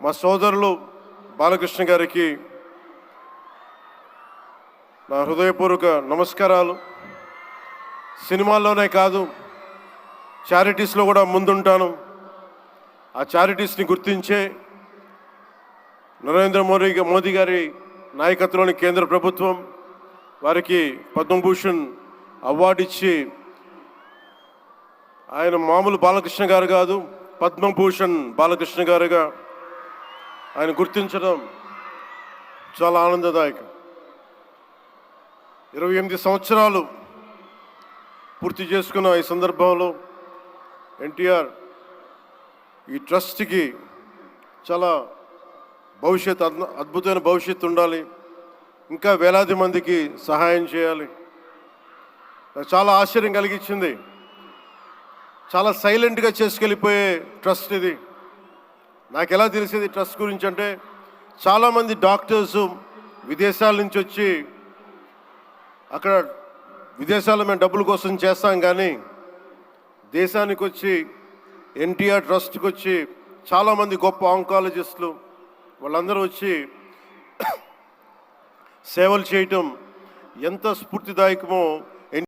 మా సోదరులు బాలకృష్ణ గారికి నా హృదయపూర్వక నమస్కారాలు. సినిమాల్లోనే కాదు, చారిటీస్లో కూడా ముందుంటాను. ఆ చారిటీస్ని గుర్తించే నరేంద్ర మోదీ గారి నాయకత్వంలోని కేంద్ర ప్రభుత్వం వారికి పద్మభూషణ్ అవార్డు ఇచ్చి, ఆయన మామూలు బాలకృష్ణ గారు కాదు, పద్మభూషణ్ బాలకృష్ణ గారుగా ఆయన గుర్తించడం చాలా ఆనందదాయకం. 28 సంవత్సరాలు పూర్తి చేసుకున్న ఈ సందర్భంలో ఎన్టీఆర్ ఈ ట్రస్ట్కి చాలా అద్భుతమైన భవిష్యత్తు ఉండాలి, ఇంకా వేలాది మందికి సహాయం చేయాలి. నాకు చాలా ఆశ్చర్యం కలిగించింది. చాలా సైలెంట్గా చేసుకెళ్ళిపోయే ట్రస్ట్ ఇది. నాకు ఎలా తెలిసేది ట్రస్ట్ గురించి అంటే, చాలామంది డాక్టర్సు విదేశాల నుంచి వచ్చి అక్కడ విదేశాల్లో మేము డబ్బుల కోసం చేస్తాం, కానీ దేశానికి వచ్చి ఎన్టీఆర్ ట్రస్ట్కి వచ్చి చాలామంది గొప్ప ఆంకాలజిస్టులు వాళ్ళందరూ వచ్చి సేవలు చేయటం ఎంత స్ఫూర్తిదాయకమో